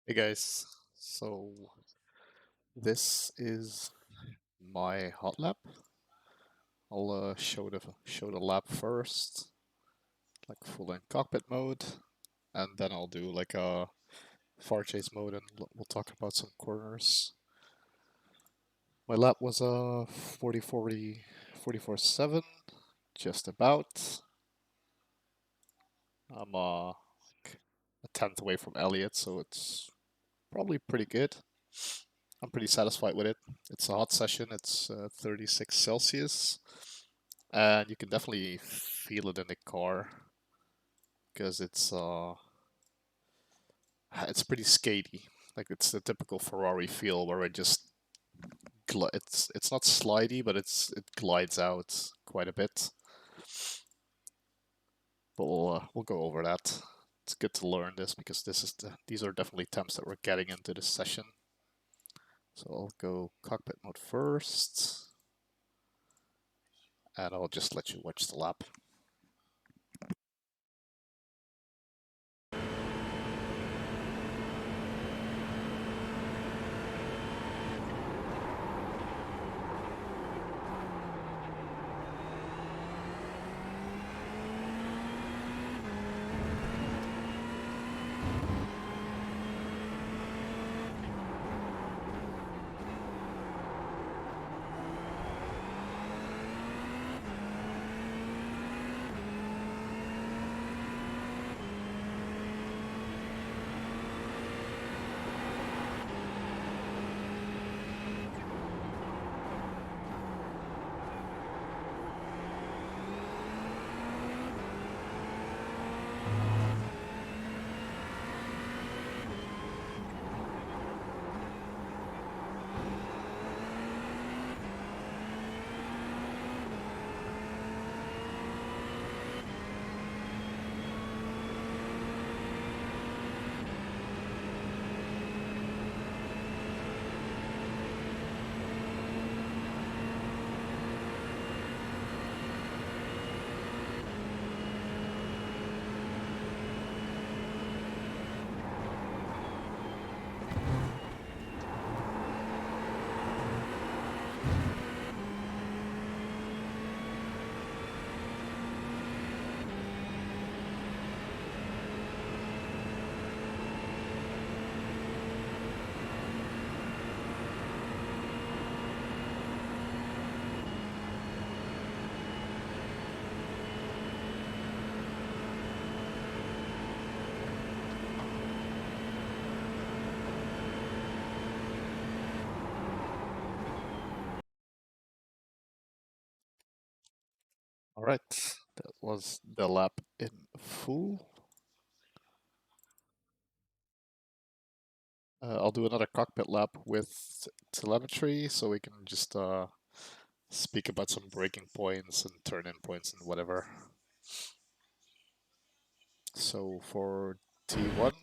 Hey guys, so this is my hot lap. I'll show the lap first, like full in cockpit mode, and then I'll do like a far chase mode, and we'll talk about some corners. My lap was a 40-40, 44.7, just about. I'm like a tenth away from Elliott, so it's probably pretty good. I'm pretty satisfied with it. It's a hot session. It's 36 Celsius. And you can definitely feel it in the car because it's pretty skatey. Like it's the typical Ferrari feel where it just it's not slidey, but it glides out quite a bit. But we'll go over that. It's good to learn this because these are definitely temps that we're getting into this session. So I'll go cockpit mode first, and I'll just let you watch the lap. All right, that was the lap in full. I'll do another cockpit lap with telemetry so we can just speak about some braking points and turn-in points and whatever. So for T1,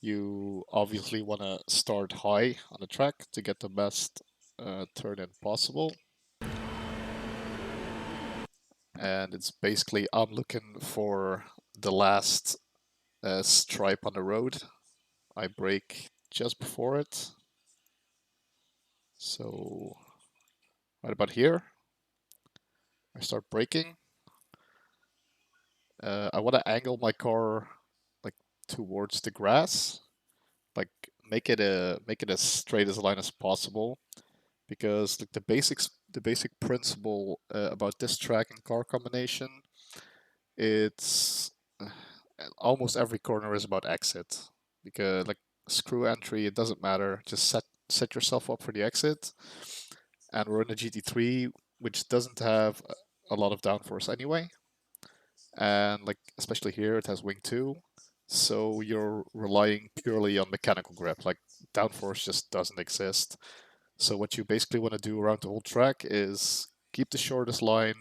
you obviously want to start high on the track to get the best turn-in possible. And it's basically, I'm looking for the last stripe on the road. I brake just before it. So right about here, I start braking. I want to angle my car like towards the grass, like make it as straight as a line as possible, because like the basic principle about this track and car combination, it's almost every corner is about exit, because like screw entry, it doesn't matter, just set yourself up for the exit. And we're in a GT3, which doesn't have a lot of downforce anyway. And like especially here it has wing 2, so you're relying purely on mechanical grip, like downforce just doesn't exist. So what you basically want to do around the whole track is keep the shortest line,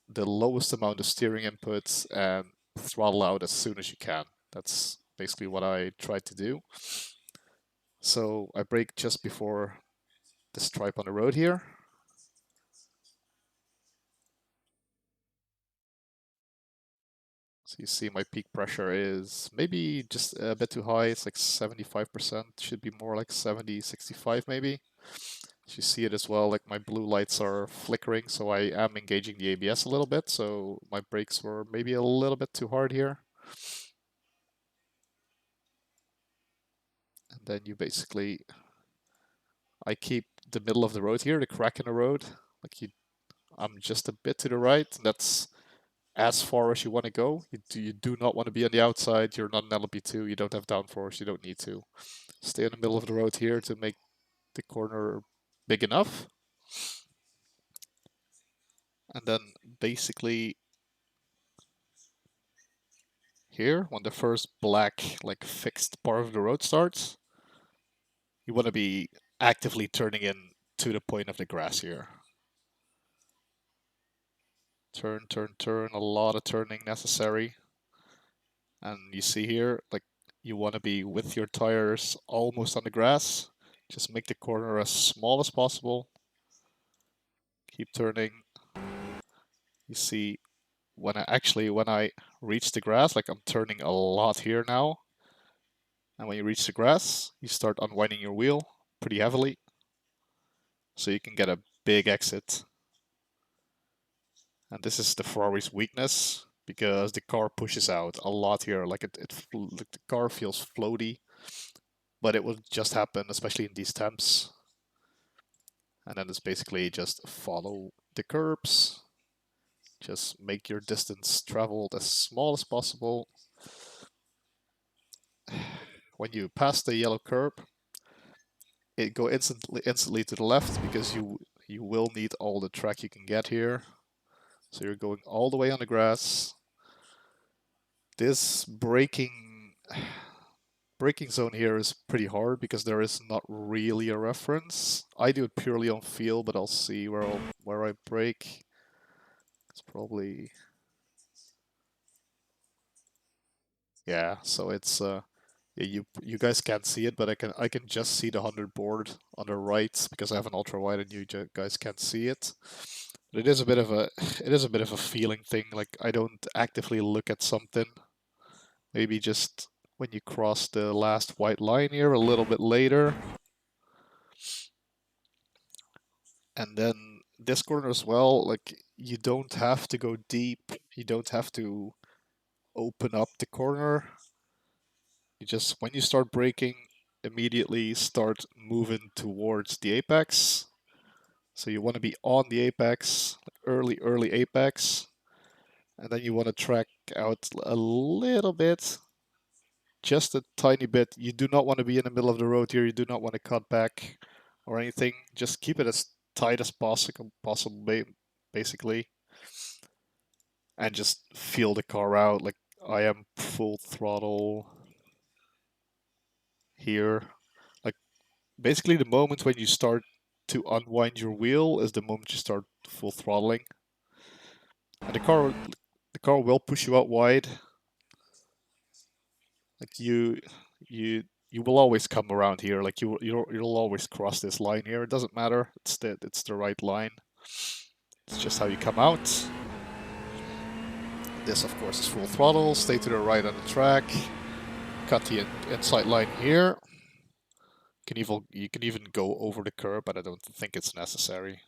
the lowest amount of steering inputs, and throttle out as soon as you can. That's basically what I tried to do. So I brake just before the stripe on the road here. So you see my peak pressure is maybe just a bit too high. It's like 75%. Should be more like 70, 65 maybe. So you see it as well, like my blue lights are flickering, so I am engaging the ABS a little bit, so my brakes were maybe a little bit too hard here. And then you basically, I keep the middle of the road here, the crack in the road. Like I'm just a bit to the right, and that's as far as you want to go. You do not want to be on the outside. You're not an LMP2. You don't have downforce. You don't need to. Stay in the middle of the road here to make the corner big enough. And then basically here, when the first black, like fixed part of the road starts, you want to be actively turning in to the point of the grass here. Turn, turn, turn, a lot of turning necessary. And you see here, like you want to be with your tires almost on the grass. Just make the corner as small as possible. Keep turning. You see, when I reach the grass, like I'm turning a lot here now. And when you reach the grass, you start unwinding your wheel pretty heavily, so you can get a big exit. And this is the Ferrari's weakness, because the car pushes out a lot here. Like like the car feels floaty, but it will just happen, especially in these temps. And then it's basically just follow the curbs. Just make your distance traveled as small as possible. When you pass the yellow curb, it go instantly to the left, because you will need all the track you can get here. So you're going all the way on the grass. This braking zone here is pretty hard because there is not really a reference. I do it purely on feel, but I'll see where I brake. It's probably, yeah. So it's yeah, you guys can't see it, but I can just see the 100 board on the right because I have an ultra wide and you guys can't see it. But it is a bit of a it is a bit of a feeling thing. Like I don't actively look at something. Maybe just when you cross the last white line here a little bit later. And then this corner as well, like you don't have to go deep. You don't have to open up the corner. You just, when you start braking, immediately start moving towards the apex. So you want to be on the apex, early apex. And then you want to track out a little bit, just a tiny bit. You do not want to be in the middle of the road here. You do not want to cut back or anything. Just keep it as tight as possible, basically. And just feel the car out. Like I am full throttle here. Like basically the moment when you start to unwind your wheel is the moment you start full throttling. And the car will push you out wide. Like you will always come around here. Like you'll always cross this line here. It doesn't matter. It's the right line. It's just how you come out. This of course is full throttle. Stay to the right on the track. Cut the inside line here. You can even go over the curb, but I don't think it's necessary.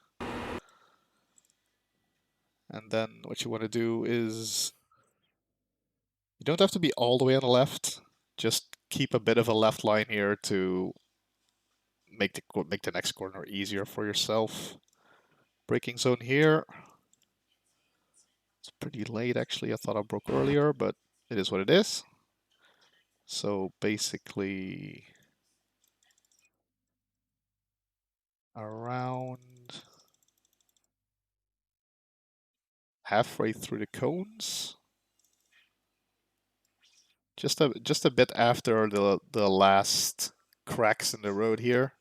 And then what you want to do is, you don't have to be all the way on the left. Just keep a bit of a left line here to make the next corner easier for yourself. Braking zone here. It's pretty late actually. I thought I broke earlier, but it is what it is. So basically around halfway through the cones. Just a bit after the last cracks in the road here.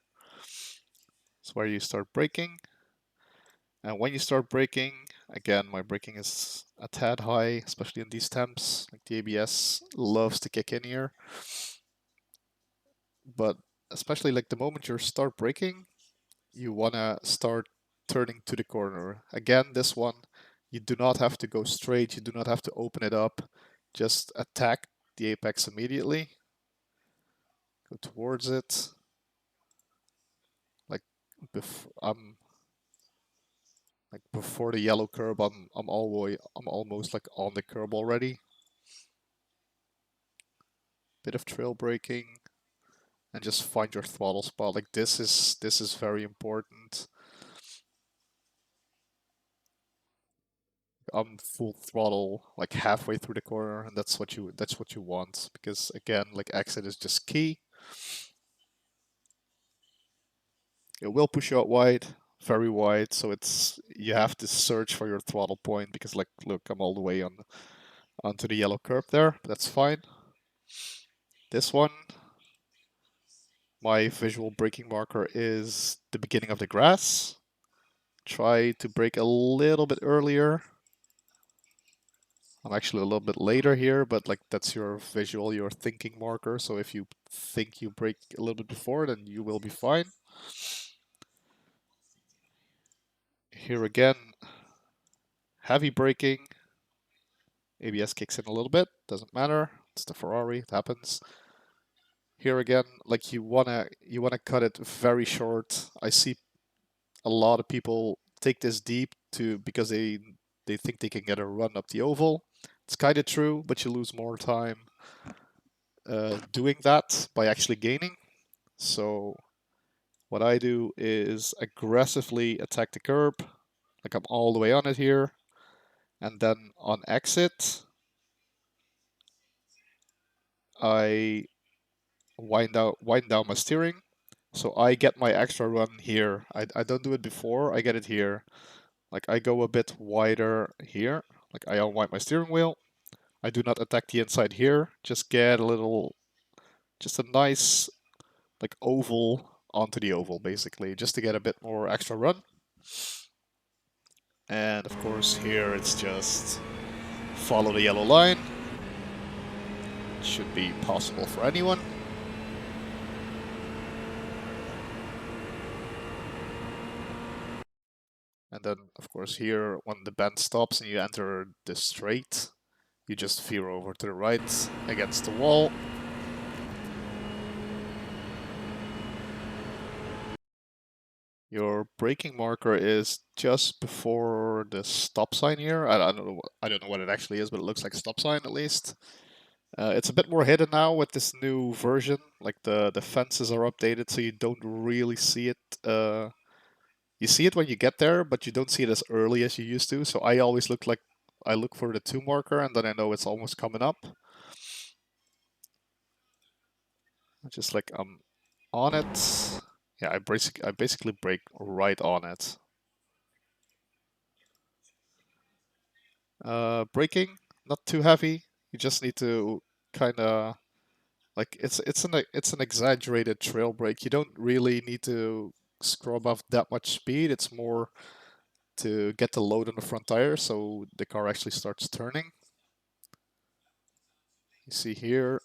It's where you start braking. And when you start braking, again, my braking is a tad high, especially in these temps. Like the ABS loves to kick in here. But especially like the moment you start braking, you wanna start turning to the corner. Again, this one, you do not have to go straight. You do not have to open it up. just attack the apex immediately. Go towards it. Like before the yellow curb, I'm almost like on the curb already. Bit of trail braking, and just find your throttle spot. Like this is very important. I'm full throttle like halfway through the corner, and that's what you want, because again, like exit is just key. It will push you out wide, very wide, so you have to search for your throttle point, because like look, I'm all the way onto the yellow curb there, but that's fine. This one, my visual braking marker is the beginning of the grass. Try to brake a little bit earlier. I'm actually a little bit later here, but like that's your visual, your thinking marker. So if you think you brake a little bit before, then you will be fine. Here again, heavy braking. ABS kicks in a little bit, doesn't matter. It's the Ferrari, it happens. Here again, like you wanna cut it very short. I see a lot of people take this deep because they think they can get a run up the oval. It's kind of true, but you lose more time doing that by actually gaining. So what I do is aggressively attack the curb, like I'm all the way on it here, and then on exit, I wind down my steering. So I get my extra run here. I don't do it before, I get it here. Like I go a bit wider here, like I unwind my steering wheel. I do not attack the inside here, just get just a nice like oval onto the oval basically, just to get a bit more extra run. And of course here it's just follow the yellow line. It should be possible for anyone. And then of course here when the bend stops and you enter the straight, you just veer over to the right against the wall. Your braking marker is just before the stop sign here. I don't know what it actually is, but it looks like a stop sign at least. It's a bit more hidden now with this new version. Like the fences are updated, so you don't really see it. You see it when you get there, but you don't see it as early as you used to. So I always look for the 2 marker, and then I know it's almost coming up. Just like I'm on it. Yeah, I basically brake right on it. Braking, not too heavy. You just need to kind of like it's an exaggerated trail brake. You don't really need to scrub off that much speed. It's more to get the load on the front tire so the car actually starts turning. You see here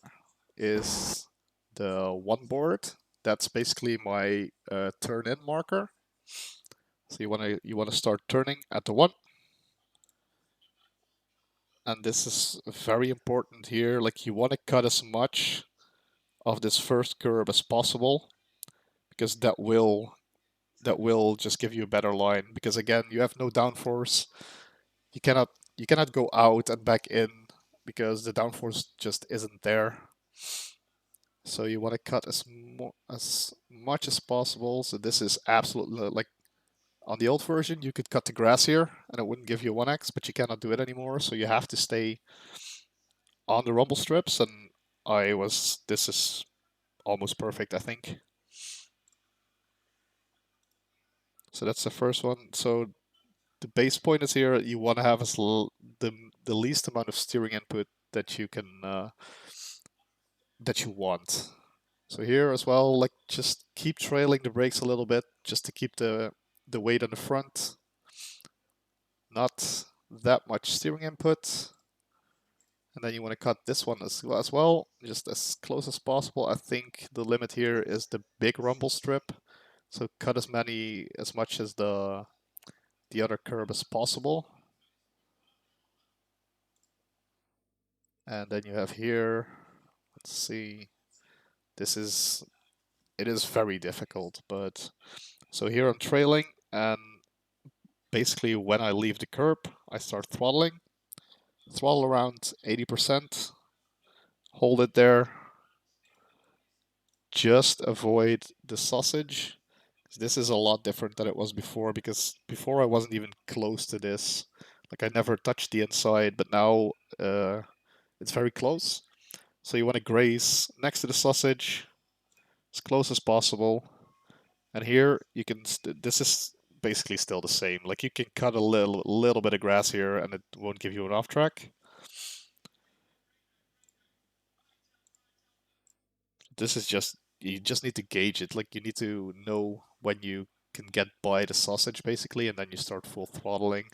is the 1 board. That's basically my turn in marker. So you wanna start turning at the 1. And this is very important here. Like you want to cut as much of this first curb as possible, because that will just give you a better line, because again you have no downforce. You cannot go out and back in because the downforce just isn't there. So you want to cut as much as possible. So this is absolutely like on the old version you could cut the grass here and it wouldn't give you 1x, but you cannot do it anymore, so you have to stay on the rumble strips. And this is almost perfect, I think. So that's the first one. So the base point is here. You want to have the least amount of steering input that you can that you want. So here as well, like just keep trailing the brakes a little bit, just to keep the weight on the front. Not that much steering input. And then you want to cut this one as well, just as close as possible. I think the limit here is the big rumble strip. So cut as much as the other curb as possible. And then you have here, let's see, it is very difficult, but so here I'm trailing, and basically when I leave the curb, I start throttling. Throttle around 80%, hold it there, just avoid the sausage. This is a lot different than it was before, because before I wasn't even close to this. Like I never touched the inside, but now it's very close. So you want to graze next to the sausage as close as possible. And here you can, this is basically still the same. Like you can cut a little bit of grass here and it won't give you an off track. This is just, you just need to gauge it. Like you need to know when you can get by the sausage basically, and then you start full throttling.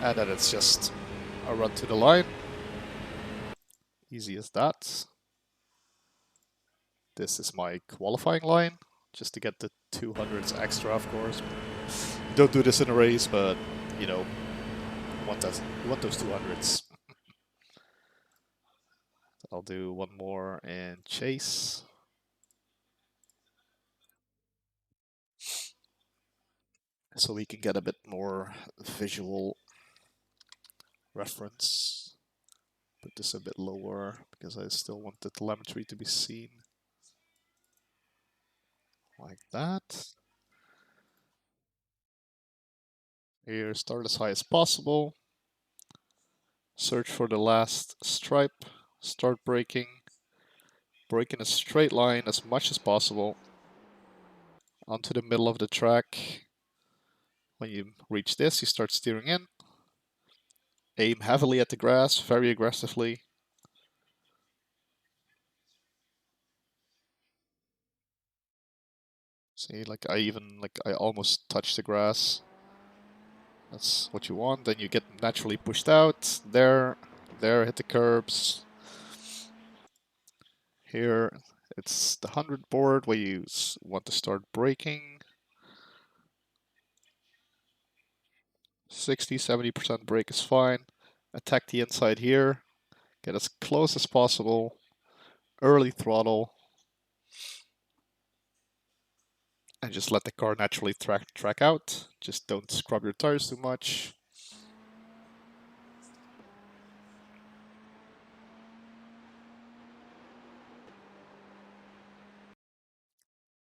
And then it's just a run to the line. Easy as that. This is my qualifying line, just to get the 200s extra, of course. You don't do this in a race, but you know, you want those 200s. I'll do one more in chase. So we can get a bit more visual reference. Put this a bit lower because I still want the telemetry to be seen. Like that. Here, start as high as possible. Search for the last stripe. Start braking. Brake in a straight line as much as possible. Onto the middle of the track. When you reach this, you start steering in. Aim heavily at the grass, very aggressively. See, I almost touched the grass. That's what you want. Then you get naturally pushed out. There, hit the curbs. Here, it's the 100 board where you want to start braking. 60, 70% brake is fine. Attack the inside here. Get as close as possible. Early throttle. And just let the car naturally track out. Just don't scrub your tires too much.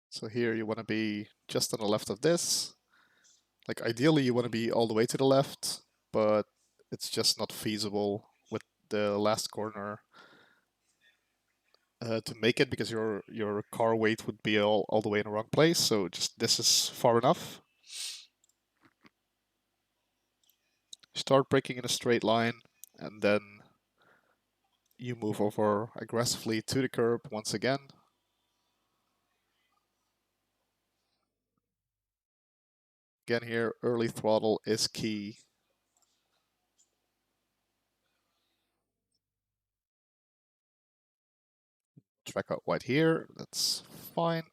So here you want to be just on the left of this. Like ideally you want to be all the way to the left, but it's just not feasible with the last corner to make it, because your car weight would be all the way in the wrong place. So just this is far enough. Start braking in a straight line, and then you move over aggressively to the curb once again. Again here, early throttle is key. Track out wide here, that's fine.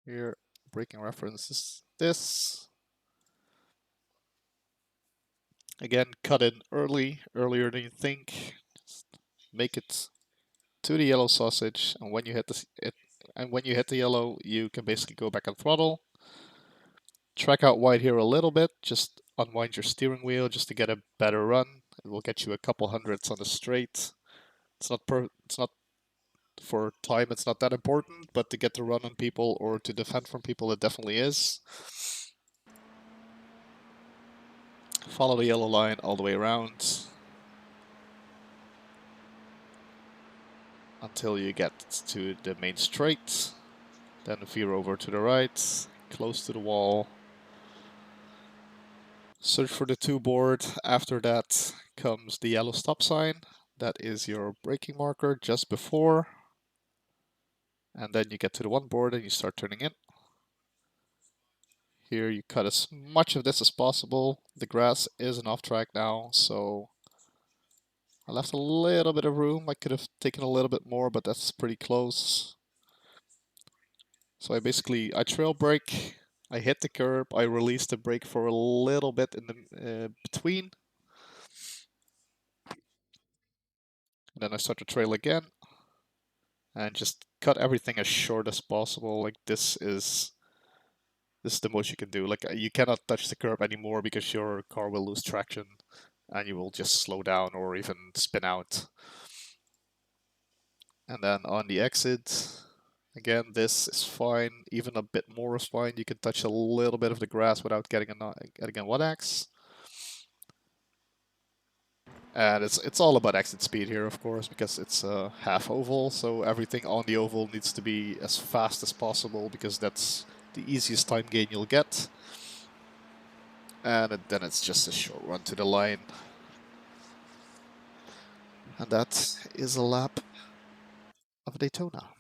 Here, braking reference is this. Again, cut in earlier than you think. Just make it to the yellow sausage, and when you hit the yellow, you can basically go back on throttle. Track out wide here a little bit, just unwind your steering wheel just to get a better run. It will get you a couple hundreds on the straight. It's not for time, it's not that important, but to get the run on people or to defend from people, it definitely is. Follow the yellow line all the way around until you get to the main straight. Then veer over to the right, close to the wall. Search for the 2 board. After that comes the yellow stop sign. That is your braking marker just before. And then you get to the 1 board and you start turning in. Here you cut as much of this as possible. The grass is an off track now, so I left a little bit of room. I could have taken a little bit more, but that's pretty close. So I trail brake, I hit the curb, I release the brake for a little bit in the between, and then I start to trail again, and just cut everything as short as possible. Like this is the most you can do. Like you cannot touch the curb anymore because your car will lose traction, and you will just slow down or even spin out. And then on the exit, again, this is fine. Even a bit more is fine. You can touch a little bit of the grass without getting a 1x. And it's all about exit speed here, of course, because it's a half oval, so everything on the oval needs to be as fast as possible because that's the easiest time gain you'll get. And then it's just a short run to the line. And that is a lap of Daytona.